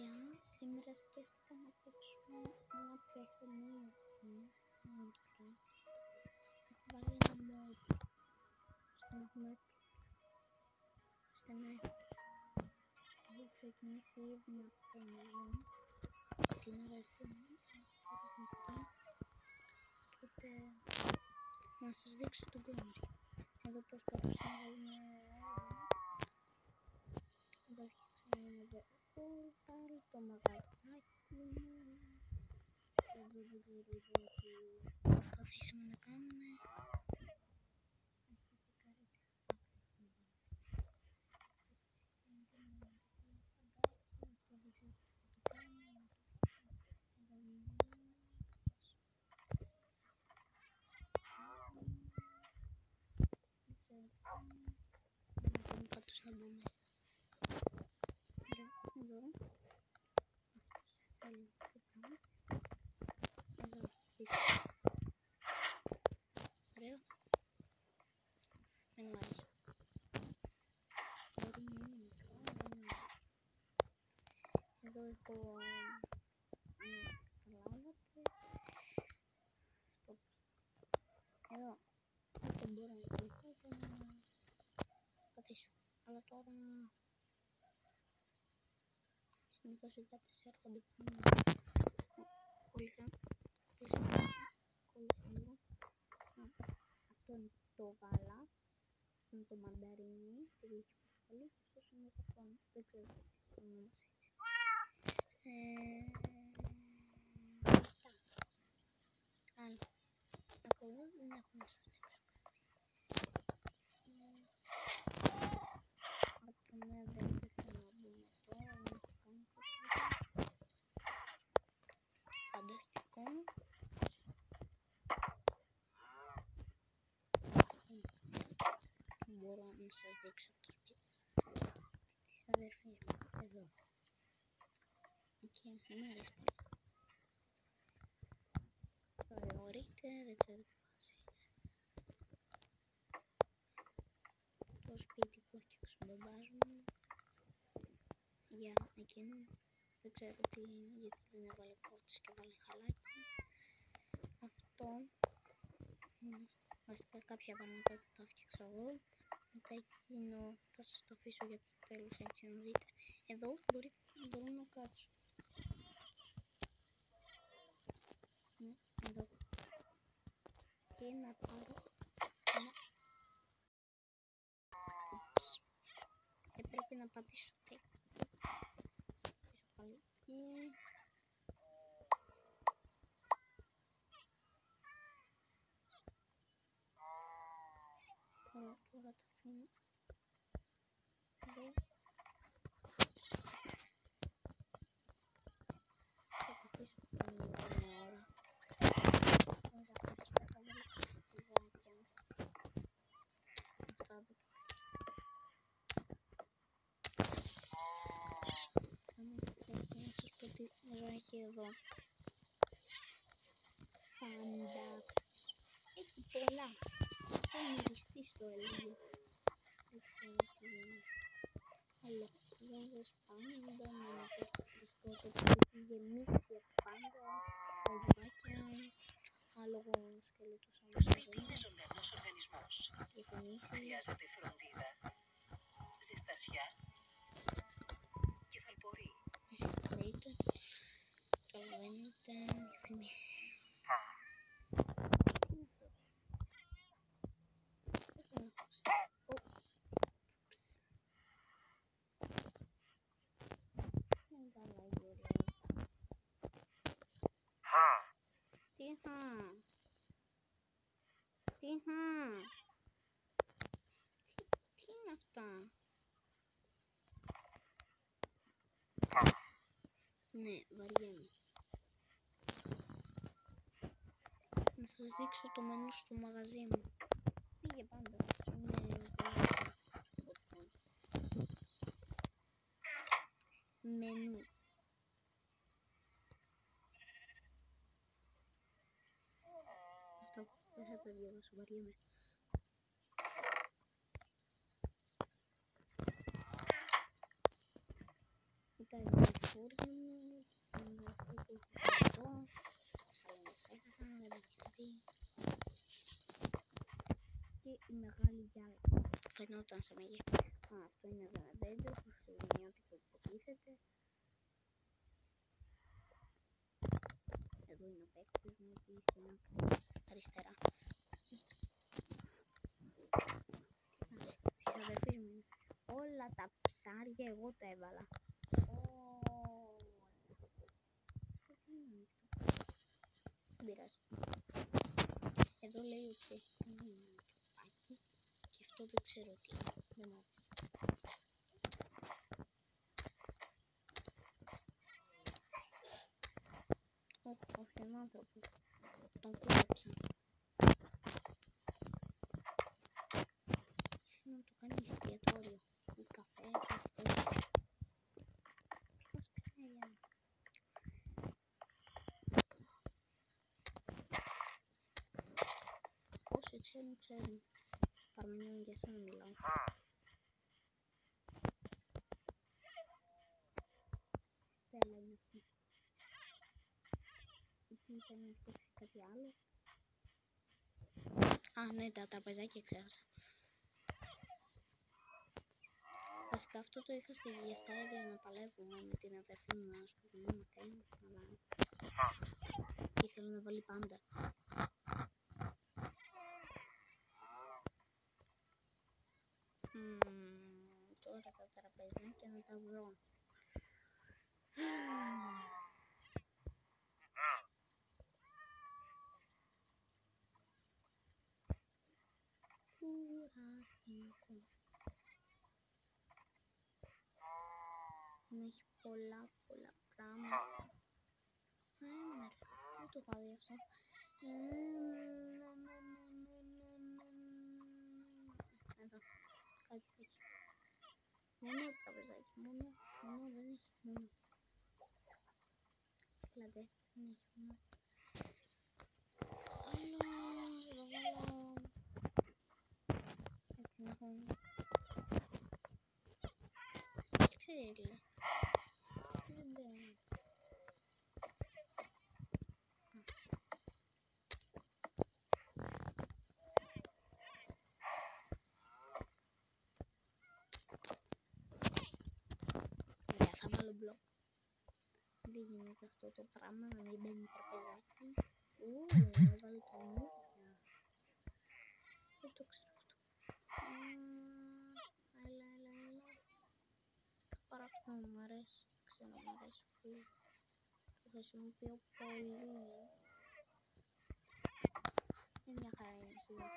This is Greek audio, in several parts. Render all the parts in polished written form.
Παιδιά, σήμερα σκέφτηκα να παίξουμε ένα παιχνίδι. Έχω βάλει ένα mod ώστε να έχω ξεκινήσει ήδη να παίρνω την ώρα που οπότε να σας δείξω τον κόμμα. Εδώ προσπαθούσα να βάλουμε εδώ φτιάξαμε ένα πόρταλ, το μαγαζάκι μου. Εδώ δεν ξέρω τι προσπαθήσαμε να κάνουμε. Κάτω να μπω μέσα. Εδώ. Εδώ. Ωραίο. Δεν μου αρέσει. Εδώ έχω καταλάβατε. Εδώ. Δεν μπορώ να κλικώ και να πατήσω. Αλλά τώρα συνήθως οι γάτες έρχονται πάνω. Κόλλησαν. Αυτό είναι το γάλα. Αυτό είναι το μανταρίνι. Το δείχνει πολύ. Και αυτός είναι ο καφών. Δεν ξέρω τι ονόμασε έτσι. Αυτά. Άλλο. Από εδώ δεν έχω να σας δείξω κάτι. Από ναι, δεν ήθελα να μπούμε τώρα. Να το κάνω κάτι. Φανταστικό. Μπορώ να σας δείξω το σπίτι της αδερφής μου. Εδώ. Εκεί δεν μου αρέσει πολύ. Θεωρείτε, δεν ξέρω τι φάση είναι. Το σπίτι που έφτιαξε ο μπαμπάς μου για εκείνον. Δεν ξέρω γιατί δεν έβαλε πόρτες και βάλε χαλάκι. Αυτό βασικά κάποια πράγματα τα έφτιαξα εγώ. Μετά εκείνο θα σας το αφήσω για το τέλος έτσι να δείτε. Εδώ μπορώ να κάτσω. Εδώ. Και να πάρω ένα... Ούψ. Πρέπει να πατήσω τέκ. Πατήσω πάλι εκεί. Τώρα το αφήνω εδώ. Θα πατήσω πάλι μια ώρα. Τώρα αρχικά θα βάλω τα σπιζάκια. Αυτά δεν τα κάνω. Ξέρεις να σας πω τι έχει εδώ. Πάντα. Έχει πολλά. Αυτό είναι ληστή στο έλεγε. Δεν ξέρω τι είναι. Αλλά βάζεις πάντα με ένα τέτοιο φρεσκό το οποίο έχει γεμίσει από πάντα. Αγγουράκια. Άλογο σκελετούς. Το σπίτι είναι ζωντανός οργανισμός. Χρειάζεται φροντίδα, ζεστασιά και θαλπορή. Με συγχωρείτε. Καταλαβαίνετε. Διαφημίσεις. Τι είναι αυτά? Ναι, βαριέμαι. Να σας δείξω το μενού στο μαγαζί μου. Πήγε πάντα. Μενού. Αυτό δεν θα το διαβάσω, βαριέμαι. Μετά εδώ. φούρια μου, αυτό που έχω εδώ, στα λέω ξέχασα, δεν με νοιάζει. Και η μεγάλη γυάλα, φαινόταν σε μέγεθο. Αυτό είναι ένα δέντρο, χριστουγεννιάτικο υποτίθεται. Εδώ είναι ο παίκτης μου, εκεί στην άκρη αριστερά. Της αδερφής μου. Όλα τα ψάρια εγώ τα έβαλα. Δεν πειράζει. Εδώ λέει ότι έχει ένα τσοπάκι και αυτό δεν ξέρω τι είναι. Δεν μ' άρεσε. Όχι τον άνθρωπο. Τον κούρεψα. Θέλω να του κάνει εστιατόριο. Ή καφέ και αυτό. Πώς ξέρει. Όσοι ξέρουν, ξέρουν. Παρμενιόν για σένα μιλάω. Στέλλα είναι αυτή. Εκεί θέλει να φτιάξει κάτι άλλο. Α, ναι, τα τραπεζάκια ξέχασα. Βασικά αυτό το είχα στη διαστάδια να παλεύουμε με την αδερφή μου, να ασχολούμαστε, αλλά ήθελα να βάλει πάντα. Τώρα τα τραπεζάκια να τα βρω. Κουραστικό. Έχει πολλά πράγματα. Δεν το είχα δει αυτό. Εδώ, κάτι έχει. Μόνο τραπεζάκι, μόνο δεν έχει μόνο. Δηλαδή, δεν έχει μόνο. Έτσι να έχω. Ξέρει. Δεν ξέρω. Θα βάλω μπλοκ. Δεν γίνεται αυτό το πράγμα να μην μπαίνει τραπεζάκι. Έβαλε το νου. Δεν το ξέρω αυτό. Έλα. Παρά αυτό μου αρέσει. Ξέρω μου αρέσει πολύ. Το χρησιμοποιώ πολύ. Μια χαρά είναι σίγουρα.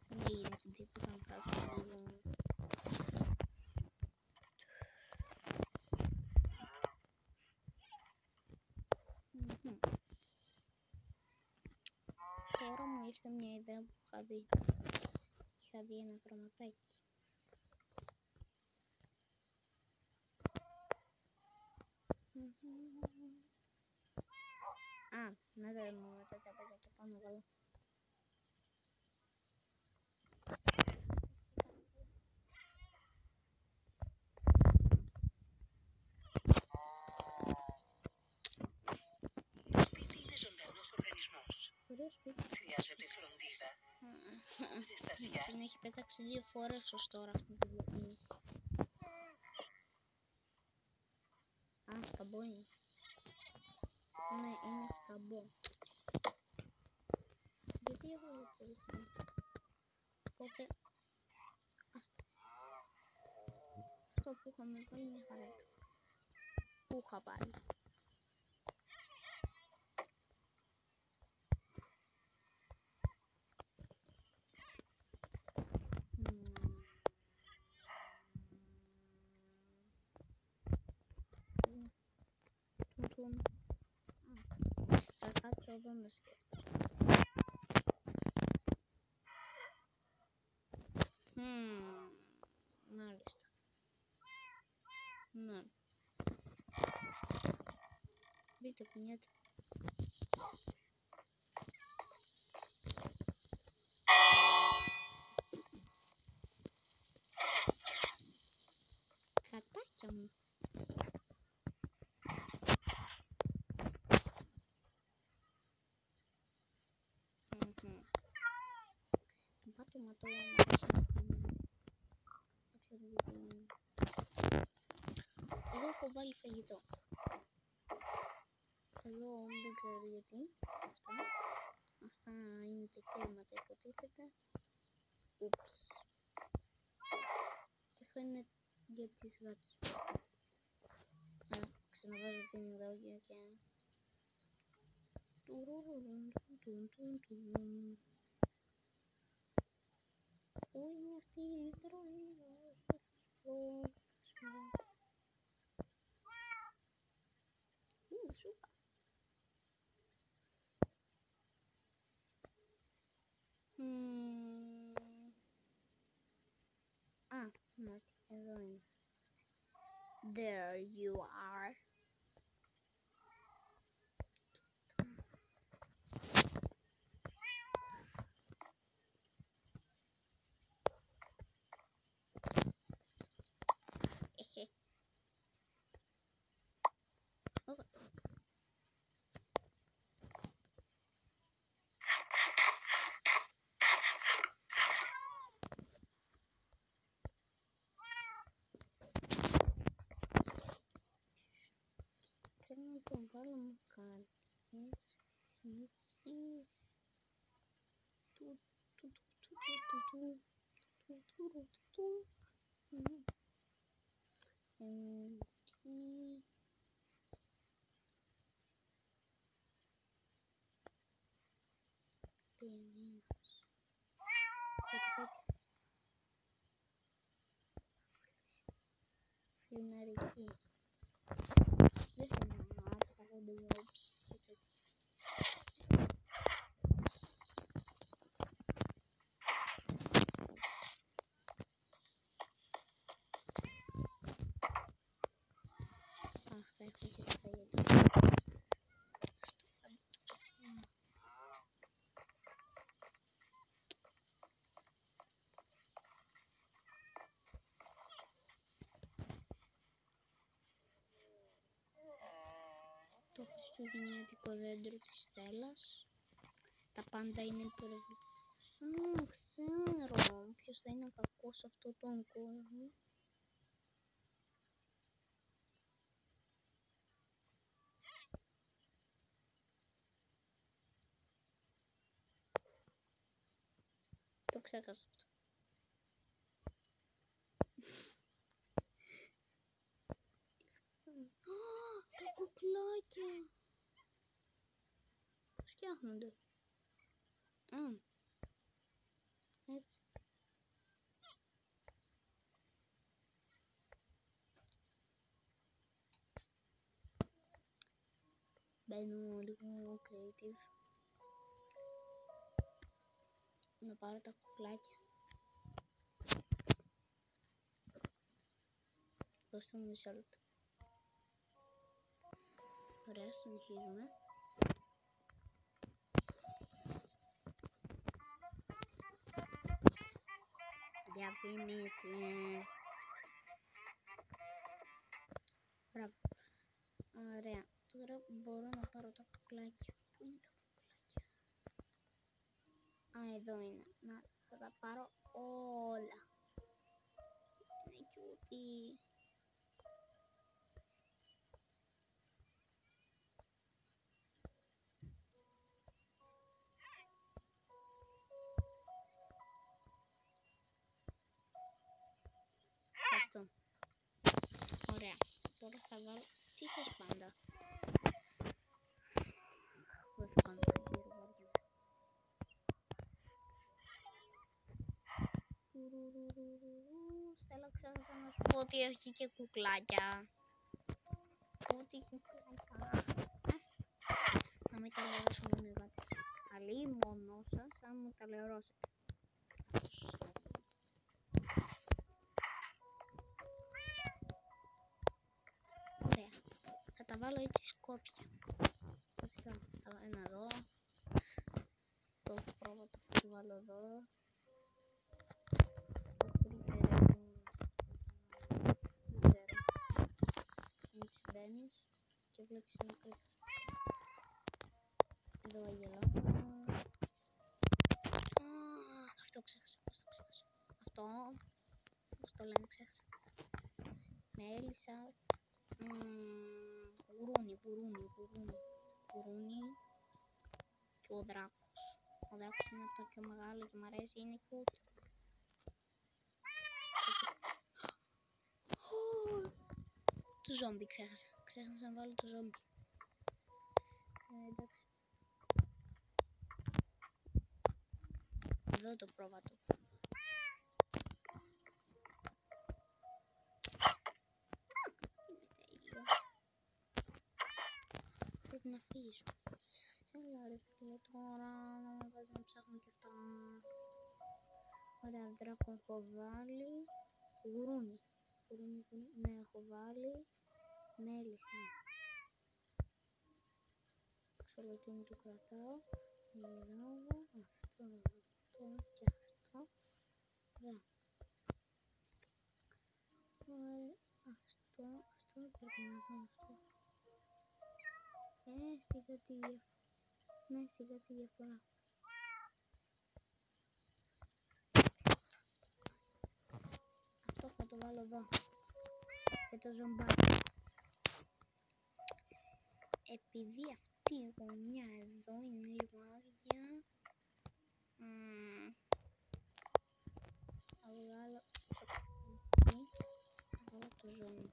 Δεν γίνεται τίποτα να βγάζω λίγο. Τώρα μου ήρθε μια ιδέα που είχα δει. Είχα δει ένα χρωματάκι. Α, να τα δούμε με τα τραπεζάκια πάνω βάλω. Το σπίτι είναι ζωντανός οργανισμός. Χρειάζεται φροντίδα, ζεστασιά. Την έχει πέταξει 2 φορές ως τώρα αυτή τη διαφήμιση. Α, σκαμπό είναι. Ναι, είναι σκαμπό. Γιατί έχω το ρυθμό. Οπότε, αυτό που είχαμε βάλει μια χαρά. Που είχα βάλει. Θα κάτσω εδώ να σκέφτομαι. Μάλιστα. Ναι. Δείτε κουνιέται. κορίτσια μου. Το πάτωμα το αρέσει να κάνουμε. Δεν ξέρω γιατί. Εδώ έχω βάλει φαγητό. Εδώ δεν ξέρω γιατί. Αυτά είναι τα κλίματα υποτίθεται. Ούψ. Και αυτό είναι για τις γάτες. Ξαναβάζω την υδρόγεια και... Πού είναι αυτή η υδρόγεια? Σούπα. Ναι, εδώ είναι. There you are. Θέλω να το βάλουμε κάρτες, μίσεις, φλιναρική. Δεν θέλω να απαγόνται βόψη και τέτοια. Αχ, θα έχω και τα φαγητά. Το χριστουγεννιάτικο δέντρο της Στέλλας. Τα πάντα είναι προβλήματα. Ξέρω ποιος θα είναι κακός σε αυτόν τον κόσμο. Το ξέχασα αυτό. Τα κουκλάκια. Πώς φτιάχνονται? Έτσι. Μπαίνω λίγο creative. Να πάρω τα κουκλάκια. Δώστε μου μισό λεπτό. Ωραία, συνεχίζουμε. Διαφημίσεις. Μπράβο. Ωραία. Τώρα μπορώ να πάρω τα κουκλάκια. Πού είναι τα κουκλάκια? Εδώ είναι. Να, θα τα πάρω όλα. Είναι cutie. Αυτό. Ωραία. Τώρα θα βάλω... Τι θες πάντα? Δεν θα κάνω το γύρο βάρια. Στέλλα, ξέχασα να σου πω ότι έχει και κουκλάκια. Ό,τι κουκλάκια. Να μην ταλαιρώσουμε οι γάτες. Αλλή μόνο σας, αν μου ταλαιρώσετε. Ωραία. Θα τα βάλω έτσι σκόρπια. Βασικά, ένα εδώ. Το πρώτο θα το βάλω εδώ. Το και βλέπεις ένα κρύο. Εδώ αγελάω. Αυτό ξέχασα. Πώς το ξέχασα? Αυτό. Πώς το λένε, ξέχασα. Μέλισσα. Γουρούνι. Και ο δράκος. Ο δράκος είναι από τα πιο μεγάλα και μ' αρέσει, είναι cute. Το ζόμπι ξέχασα. Ξέχασα να βάλω το ζόμπι. Εντάξει. Εδώ το πρόβατο. Πρέπει να φύγεις. Έλα ρε φίλε, τώρα να με βάζει να ψάχνω και αυτά. Ωραία, δράκο έχω βάλει. Γουρούνι. Ναι, έχω βάλει. Μέλισσα. Ξολοτίνη το κρατάω. Γυρνάω. Αυτό και αυτό. Ωραία. Αυτό πρέπει να δω αυτό. Σιγά τη διαφορά. Ναι, σιγά τη διαφορά. Αυτό θα το βάλω εδώ. Και το ζομπάκι. Επειδή αυτή η γωνιά εδώ είναι λίγο άδεια, θα βγάλω το ζώμι.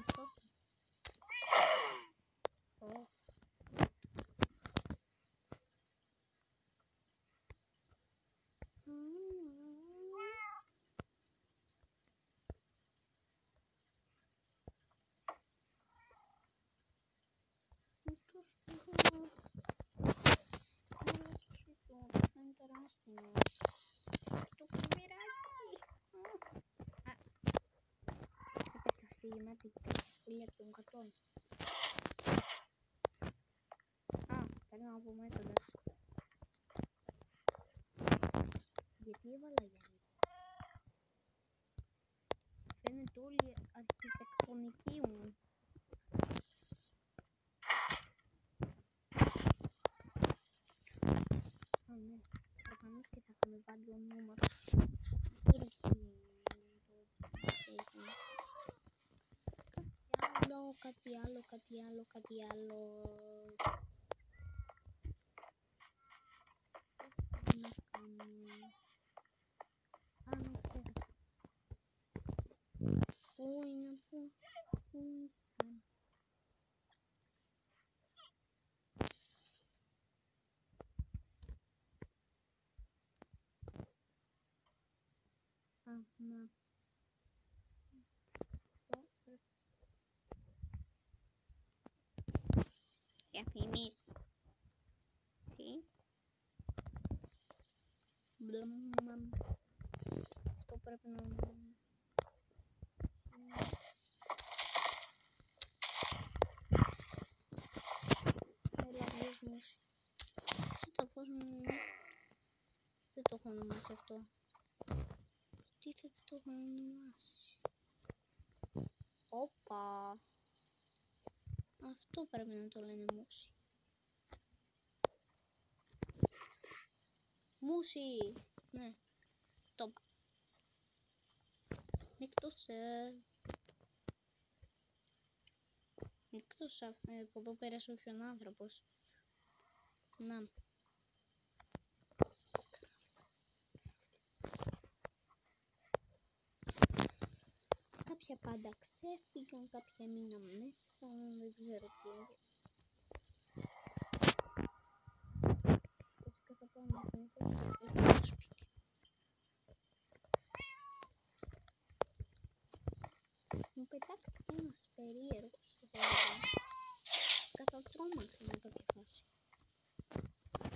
Αυτό. Είναι τεράστιο. Το κουμπιράκι. Είπες τα στοιχημάτι 1100. Παίρνω από μέσα εντάξει. Γιατί έβαλα γυαλί? Φαίνεται όλη η αρχιτεκτονική μου. Ναι, προφανώς και θα είχαμε βάλει το νούμερο. Κάτι άλλο. Να κάνουμε. Ναι, ξέχασα. Πού είναι. Να. Διαφημίσεις. Αυτό πρέπει να... Έλα, βγες μουσι. Κοίτα πώς μου... Δεν το έχω ονομάσει αυτό. Τι θα το έχω ονομάσει? Όπα. Αυτό πρέπει να το λένε μουσι. Μουσι. Ναι. Το είπα. Εκτός από εδώ πέρασε όχι ο άνθρωπος. Να. Κάποια πάντα ξέφυγαν, κάποια μείναν μέσα, δεν ξέρω τι έγινε. Φυσικά θα πάω να συνεχίσω στο σπίτι. Μου πετάχτηκε ένας περίεργος στο χώρο. Κατατρώμαξα με κάποια φάση.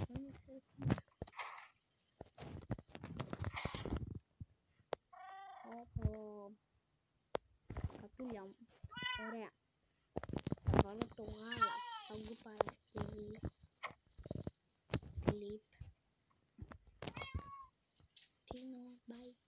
Δεν ξέρω τι. δουλειά μου. Ωραία. Θα βάλω το γάλα. Αύγου Παρασκευής. Sleep. Τι είναι, bye.